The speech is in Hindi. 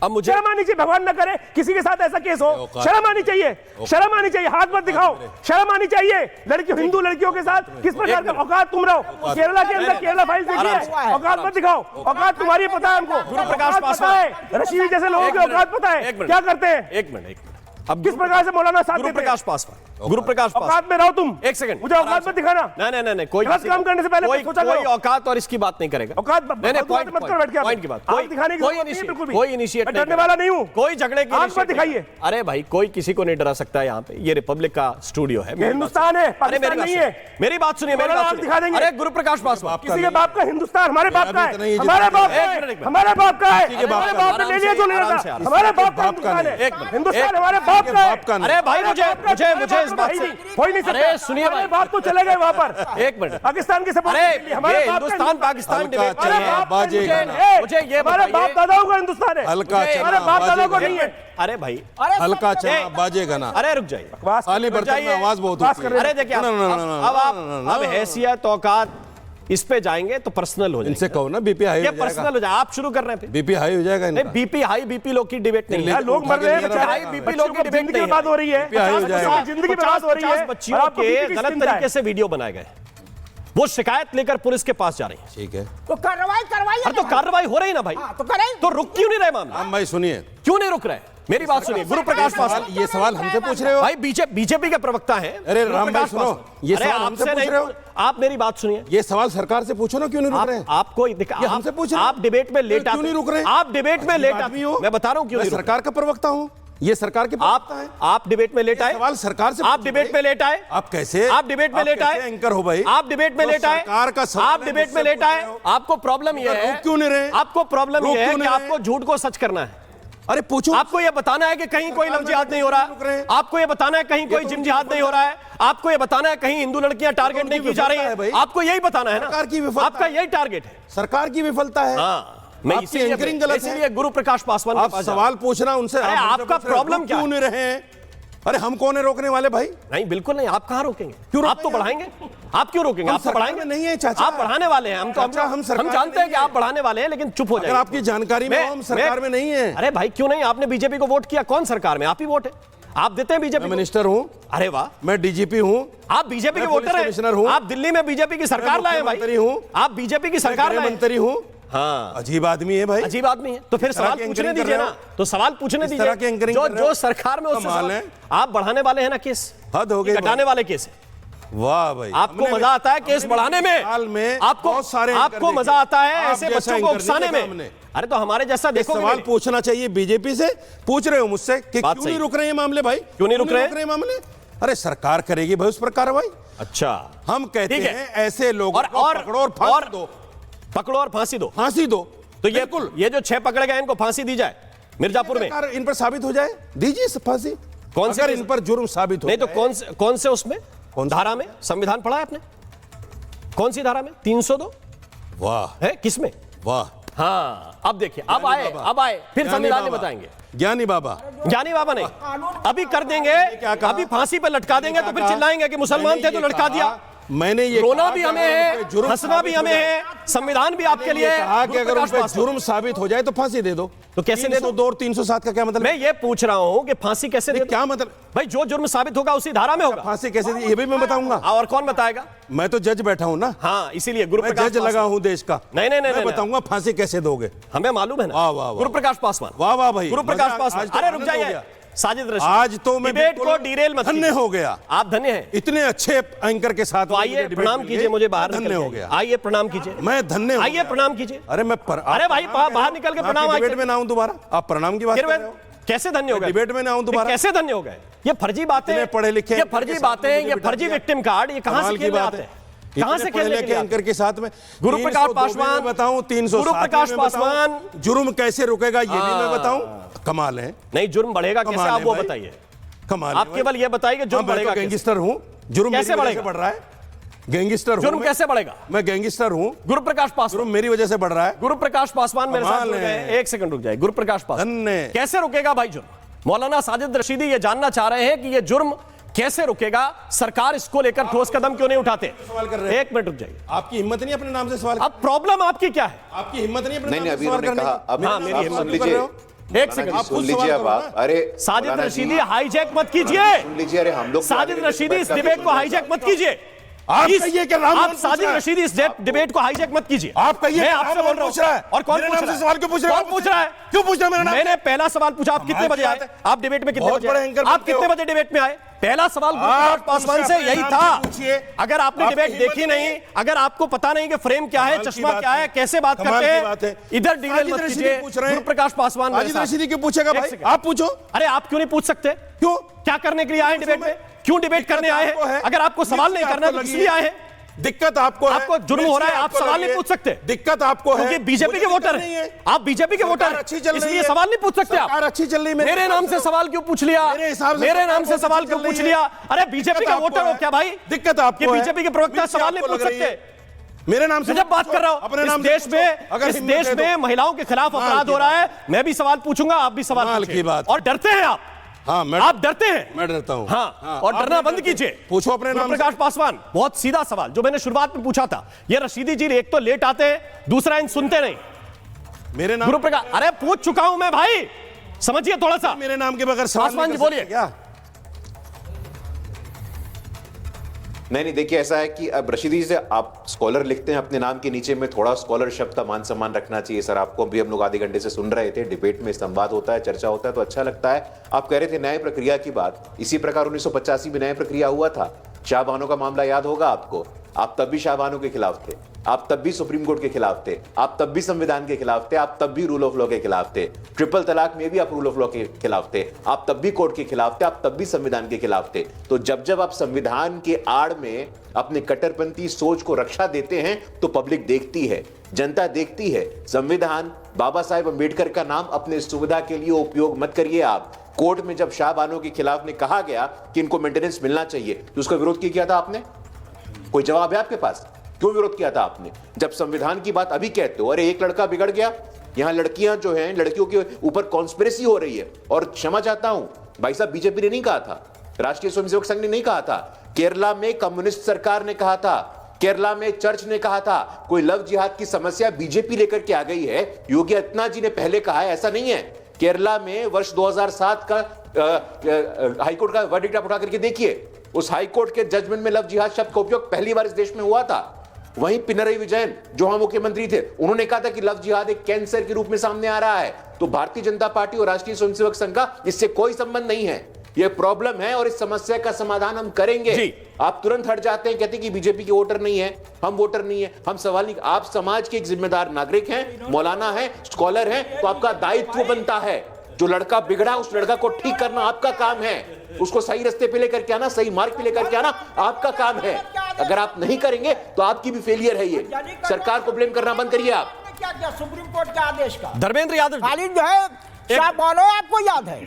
अब मुझे शर्म आनी चाहिए, भगवान न करे किसी के साथ ऐसा केस हो, शर्म आनी चाहिए, शर्म आनी चाहिए, हाथ मत दिखाओ, शर्म आनी चाहिए। लड़की हिंदू लड़कियों के साथ किस प्रकार का औकात तुम रहो, केरला के अंदर केरला फाइल्स देखिए, औकात मत दिखाओ, औकात तुम्हारी पता है हमको, गुरु प्रकाश पासवान रशीदी जैसे लोगों की औकात पता है क्या करते हैं। एक मिनट अब किस प्रकार से मौलाना साथ गुरु प्रकाश पासवान, गुरु प्रकाश पासवान, औकात में रहो तुम। एक सेकंड, मुझे औकात मत दिखाना। नहीं, कोई गलत काम करने से पहले सोचा करो। कोई औकात और इसकी बात नहीं करेगा। औकात नहीं, पॉइंट मत करो, बैठ के पॉइंट की बात। कोई दिखाने की कोई कोई इनिशिएट नहीं, डरने वाला नहीं हूं, कोई झगड़े की आंख मत दिखाइए। अरे भाई कोई किसी को नहीं डरा सकता है यहाँ पे, ये रिपब्लिक का स्टूडियो है, हिंदुस्तान है, पाकिस्तान नहीं है। मेरी बात सुनिए, मेरी बात दिखा देंगे। अरे गुरु प्रकाश पासवान किसी के बाप का हिंदुस्तान, हमारे बाप का है, हमारे बाप का है, हमारे बाप का है, हमारे बाप ने ले लिया जो लेना था, हमारे बाप का हिंदुस्तान है, हिंदुस्तान हमारे बाप का है। अरे भाई मुझे इस बात से कोई नहीं, अरे सुनिए भाई, बाप तो चले गए वहां पर, एक मिनट, पाकिस्तान के सपोर्ट, अरे हमारे हिंदुस्तान पाकिस्तान डिबेट मुझे ये हमारे बाप दादाओं का हिंदुस्तान है, हमारे बाप दादाओं को नहीं है। अरे भाई हल्का चना बाजेगा ना। अरे रुक जाइए, खाली बर्तन में आवाज बहुत होती है। अरे देखिए अब हैसियत औकात इस पे जाएंगे तो पर्सनल हो जाएगा। इनसे कहो ना बीपी हाई हो जाएगा। पर्सनल हो जाए, आप शुरू कर रहे हैं। बीपी हाई हो जाएगा। नहीं, बीपी हाई बीपी लो की डिबेट नहीं है, लोग मर रहे हैं बेचारे, बीपी लो की डिबेट नहीं बर्बाद हो रही है, जिंदगी बर्बाद हो रही है, बच्चियों के गलत तरीके से वीडियो बनाए गए, वो शिकायत लेकर पुलिस के पास जा रही है। ठीक है, तो कार्रवाई करवाइए। अरे तो कार्रवाई हो रही ना भाई, तो करें। तो रुक क्यों नहीं रहे मामला? हम भाई सुनिए, क्यों नहीं रुक रहे? मेरी बात सुनिए, गुरु प्रकाश पासवान, ये सवाल हमसे पूछ रहे हो भाई? बीजेपी के प्रवक्ता हैं। अरे राम भाई सुनो, ये सवाल हमसे पूछ रहे हो? आप मेरी बात सुनिए, ये सवाल सरकार से पूछो ना, क्यों नहीं रुक रहे हैं? आपको हमसे पूछ रहे हैं? आप डिबेट में लेट क्यों नहीं रुक रहे? आप डिबेट में लेट आदमी हो, मैं बता रहा हूं क्यों मैं नहीं रुक सरकार का प्रवक्ता हूं, ये सरकार के प्रवक्ता है। आप डिबेट में लेट आए, सवाल सरकार से आप डिबेट में लेट आए, आप कैसे, आप डिबेट में लेट आए, एंकर हो भाई, आप डिबेट में लेट आए, सरकार का सवाल आप डिबेट में लेट आए। आपको प्रॉब्लम ये है, क्यों नहीं रहे? आपको प्रॉब्लम ये है कि आपको झूठ को सच करना है। अरे पूछो, आपको ये बताना है कि कहीं कोई लव जिहाद नहीं हो रहा है, आपको ये बताना है कहीं कोई जिम जिहाद नहीं हो रहा है, आपको ये बताना है कहीं हिंदू लड़कियां टारगेट नहीं की जा रही हैं, आपको यही बताना है ना, सरकार की विफलता, आपका यही टारगेट है, सरकार की विफलता है। मैं आपकी एंकरिंग गलत है। इसीलिए गुरु प्रकाश पासवान आप सवाल पूछना उनसे, अरे आपका प्रॉब्लम क्या क्यों नहीं रहे? अरे हम कौन है रोकने वाले भाई? नहीं बिल्कुल नहीं, आप कहां रोकेंगे? क्यों आप तो बढ़ाएंगे, आप क्यों रोकेंगे? आप तो बढ़ाएंगे नहीं है चाचा, आप बढ़ाने वाले हैं, हम जानते हैं कि आप बढ़ाने वाले हैं, लेकिन चुप हो जाइए। अगर आपकी जानकारी में हम सरकार में नहीं है। अरे भाई क्यों नहीं? आपने बीजेपी को वोट किया, कौन सरकार में? आप ही वोट है, आप देते हैं बीजेपी। मिनिस्टर हूं। अरे वाह, मैं डीजीपी हूं। आप बीजेपी के वोटर हैं, आप दिल्ली में बीजेपी की सरकार लाए भाई, आप बीजेपी की सरकार लाए, मंत्री हूं। हाँ, अजीब आदमी है भाई, अजीब आदमी है। तो फिर सवाल पूछने दीजिए ना, तो सवाल पूछने दीजिए। जो सरकार में उससे आप बढ़ाने वाले हैं ना केस, हद हो गई, घटाने वाले केस। वाह भाई, आपको मजा आता है केस बढ़ाने में, आपको मजा आता है ऐसे बच्चों को उकसाने में। अरे तो हमारे जैसा देखो, सवाल पूछना चाहिए बीजेपी से, पूछ रहे हो मुझसे कि क्यों नहीं रुक रहे हैं मामले भाई? क्यों नहीं रुक रहे मामले? अरे सरकार करेगी भाई उस पर कार्रवाई। अच्छा, हम कहते हैं ऐसे लोगों को पकड़ो और फांसी दो, पकड़ो और फांसी दो, फांसी दो। तो ये जो 6 पकड़े गए इनको फांसी दी जाए मिर्जापुर में, इन पर साबित हो जाए, दीजिए फांसी। कौन से इन पर जुर्म साबित हो नहीं तो कौन से उसमें, कौन धारा में? संविधान पढ़ा है आपने? कौन सी धारा में? 302। वाह है, किसमें? वाह। हाँ, अब देखिए, अब आए फिर संविधान में बताएंगे। ज्ञानी बाबा नहीं, अभी कर देंगे, अभी फांसी पे लटका देंगे तो फिर चिल्लाएंगे कि मुसलमान थे तो लटका दिया। मैंने ये रोना भी हमें है, हंसना भी हमें है, संविधान भी आपके लिए कहा कि अगर उन पे जुर्म साबित हो जाए तो फांसी दे दो। तो कैसे दे दो? 302 और 307 का क्या मतलब? मैं ये पूछ रहा हूं कि फांसी कैसे दे दो? क्या मतलब भाई? जो जुर्म साबित होगा उसी धारा में होगा। फांसी कैसे दी ये भी मैं बताऊंगा। और कौन बताएगा? मैं तो जज बैठा हूं ना। हाँ, इसीलिए गुरु प्रकाश जज लगा हूं देश का। नहीं, मैं बताऊंगा फांसी कैसे दोगे, हमें मालूम है ना। वाह वाह, गुरु प्रकाश पासवान, वाह वाह भाई, गुरु प्रकाश पासवान। अरे रुक जाइए, साजिद रशीद, आज तो मैं डिबेट को डिरेल मत धन्य हो गया। आप धन्य हैं, इतने अच्छे एंकर के साथ। तो आइए प्रणाम कीजिए, मुझे बाहर धन्य हो गया। आइए प्रणाम कीजिए, मैं धन्य। आइए प्रणाम कीजिए। अरे मैं अरे भाई बाहर निकल के प्रणाम। डिबेट में ना आऊं दोबारा, आप प्रणाम की बात कर रहे हो। कैसे धन्य हो गए? डिबेट में ना आऊं दोबारा, कैसे धन्य हो गए? ये फर्जी बातें, पढ़े लिखे, ये फर्जी बातें, ये फर्जी विक्टिम कार्ड, ये कहां से खेलने आते हैं? कहां से खेलने के एंकर के साथ में? गुरु प्रकाश पासवान बताऊं, 300 गुरु प्रकाश पासवान, जुर्म कैसे रुकेगा ये भी मैं बताऊं। कमाल है। नहीं, जुर्म बढ़ेगा कैसे, आप वो बताइए। कमाल, आप केवल ये बताइए कि जुर्म बढ़ेगा। गैंगस्टर हूं, जुर्म कैसे बढ़ रहा है? गैंगस्टर हूं, जुर्म कैसे बढ़ेगा? मैं गैंगस्टर हूं। गुरु प्रकाश पासवान, जुर्म मेरी वजह से बढ़ रहा है। गुरु प्रकाश पासवान मेरे साथ जुड़ गए। एक सेकंड रुक जाए। गुरु प्रकाश पासवान, कैसे रुकेगा भाई जुर्म? मौलाना साजिद रशीदी ये जानना चाह रहे हैं कि ये जुर्म कैसे रुकेगा, सरकार इसको लेकर ठोस कदम क्यों नहीं उठाते? सवाल कर रहे हैं। 1 मिनट रुक जाइए। आपकी हिम्मत नहीं अपने नाम से सवाल? अब प्रॉब्लम आपकी क्या है? आपकी हिम्मत नहीं अपने नाम से अभी सवाल उन्होंने करने कहा, की? हाँ, मेरी हिम्मत लीजिए। एक सेकंड, आप सुन खुद लीजिए सवाल अब करो आप। ना। अरे साजिद मौलाना रशीदी जी, हाईजैक मत कीजिए। सुन लीजिए, अरे हम लोग साजिद रशीदी इस डिबेट को हाईजैक मत कीजिए। आप इस- कहिए कि राम आप मोहन साजिद पूछ रहा है। रशीदी इस डिबेट को हाईजैक मत कीजिए। आप कहिए मैं कि आपसे राम बोल मोहन रहा पूछ रहा हूं। है। और कौन मेरे पूछ नाम रहा से है? सवाल क्यों पूछ रहे हो कौन आप पूछ मुझसे? रहा है? क्यों पूछ रहे हो मेरा नाम? मैंने पहला सवाल पूछा, आप कितने कमाल बजे की आए? बात है। आप डिबेट में कितने बहुत बजे बड़े आए? एंकर आप बनते कितने हो। बजे डिबेट में आए? पहला सवाल आप गुरुप्रकाश पासवान से अपने यही नाम था। से पूछिए। अगर आपने आपकी डिबेट हिम्मत देखी नहीं, नहीं। अगर आपको पता नहीं कि फ्रेम क्या है, कमाल की चश्मा बात क्या है, है। कैसे बात कमाल करते की बात है। हैं, इधर डिटेल साजिद मत रशीदी कीजिए। पूछ रहे हैं। गुरुप्रकाश पासवान मेरे साजिद साथ। रशीदी क्यों पूछेगा एक भाई? सेकंड। आप पूछो। अरे आप क्यों नहीं पूछ सकते? क्यों? क्या करने के लिए आए डिबेट में? क्यों डिबेट करने आए आपको है। हैं? अगर आपको सवाल नहीं दिक्कत करना है तो आपको इसलिए लगी आए है। हैं। दिक्कत आपको है। आपको जुर्म हो रहा है, आप आपको सवाल लगी नहीं है। पूछ सकते। दिक्कत आपको है। क्योंकि बीजेपी के मुझे वोटर दिक्कत नहीं हैं। है। आप बीजेपी के वोटर सरकार अच्छी चल हैं, रही इसलिए है। सवाल नहीं पूछ सकते आप। सरकार अच्छी चल रही है। मेरे नाम से सवाल क्यों पूछ लिया? मेरे हिसाब से मेरे नाम सरकार से सवाल बहुत क्यों अच्छी पूछ चल रही लिया? है। अरे बीजेपी दिक्कत का आपको वोटर हो है। क्या भाई? दिक्कत आपको कि है। बीजेपी के प्रवक्ता मिर्ची सवाल नहीं आपको पूछ लग रही है। सकते। मेरे नाम से जब बात कर रहा अपने हूं, इस नाम से देश पूछो। में, अगर इस हिम्मत देश है तो। में महिलाओं के खिलाफ कमाल अपराध की हो रहा है। मैं भी सवाल पूछूंगा, आप भी सवाल कमाल पूछिए। की बात। और डरते हैं आप। हाँ, मैं आप डरते हैं। मैं डरता हूं। हाँ, और आप डरना नहीं बंद डरते। कीजिए। पूछो अपने नाम से। प्रकाश पासवान, बहुत सीधा सवाल जो मैंने शुरुआत में पूछा था। ये रशीदी जी एक तो लेट आते हैं, दूसरा इन सुनते नहीं। मेरे नाम गुरुप्रकाश, अरे पूछ चुका हूं मैं भाई, समझिए थोड़ा सा। मेरे नाम के बगैर सवाल पासवान नहीं जी कर बोलिए। सकते क्या? नहीं देखिए, ऐसा है कि अब रशीदी से आप स्कॉलर लिखते हैं अपने नाम के नीचे में, थोड़ा स्कॉलर शब्द का मान सम्मान रखना चाहिए सर। आपको भी हम लोग आधे घंटे से सुन रहे थे, डिबेट में संवाद होता है, चर्चा होता है तो अच्छा लगता है। आप कह रहे थे न्याय प्रक्रिया की बात, इसी प्रकार 1985 में न्याय प्रक्रिया हुआ था। शाहबानो का मामला याद होगा आपको। आप तब भी शाहबानो के खिलाफ थे, आप तब भी सुप्रीम कोर्ट के खिलाफ थे, आप तब भी संविधान के खिलाफ थे, आप तब भी रूल ऑफ लॉ के खिलाफ थे। ट्रिपल तलाक में भी आप रूल ऑफ लॉ के खिलाफ थे, आप तब भी कोर्ट के खिलाफ थे, आप तब भी संविधान के खिलाफ थे। तो जब जब आप संविधान के आड़ में अपने कट्टरपंथी सोच को रक्षा देते हैं तो पब्लिक देखती है, जनता देखती है। संविधान, बाबा साहेब अंबेडकर का नाम अपने सुविधा के लिए उपयोग मत करिए आप। कोर्ट में जब शाहबानो के खिलाफ में कहा गया कि इनको मेंटेनेंस मिलना चाहिए तो उसका विरोध क्यों किया था आपने? कोई जवाब है आपके पास? क्यों विरोध किया था आपने? जब संविधान की बात अभी कहते हो, अरे एक लड़का बिगड़ गया, यहां लड़कियां जो हैं, लड़कियों के ऊपर कॉन्स्पिरेसी हो रही है। और क्षमा चाहता हूं भाई साहब, बीजेपी ने नहीं कहा था, राष्ट्रीय स्वयंसेवक संघ ने नहीं कहा था, केरला में कम्युनिस्ट सरकार ने कहा था, केरला में चर्च ने कहा था। कोई लव जिहाद की समस्या बीजेपी लेकर के आ गई है, योगी आदित्यनाथ जी ने पहले कहा है, ऐसा नहीं है। केरला में वर्ष 2007 का हाईकोर्ट का वर्डिक्ट आप उठा करके देखिए, उस हाईकोर्ट के जजमेंट में लव जिहाद शब्द का उपयोग पहली बार इस देश में हुआ था। वहीं पिनरई विजयन जो वहां मुख्यमंत्री थे, उन्होंने कहा था कि लव जिहाद एक कैंसर के रूप में सामने आ रहा है। तो भारतीय जनता पार्टी और राष्ट्रीय स्वयंसेवक संघ का इससे कोई संबंध नहीं है। यह प्रॉब्लम है और इस समस्या का समाधान हम करेंगे। जी। आप तुरंत हट जाते हैं, कहते हैं कि बीजेपी के वोटर नहीं है, हम वोटर नहीं है, हम सवाल नहीं। आप समाज के एक जिम्मेदार नागरिक हैं, मौलाना हैं, स्कॉलर हैं, तो आपका दायित्व बनता है जो लड़का बिगड़ा उस लड़का को ठीक करना आपका काम है, उसको सही रास्ते पे लेकर के आना, सही मार्ग पे लेकर के आना आपका काम है। अगर आप नहीं करेंगे तो आपकी भी फेलियर है। ये सरकार को ब्लेम करना बंद करिए आप। क्या क्या सुप्रीम कोर्ट के आदेश का धर्मेंद्र यादव जी। खाली जो है शाहबानो आपको याद है,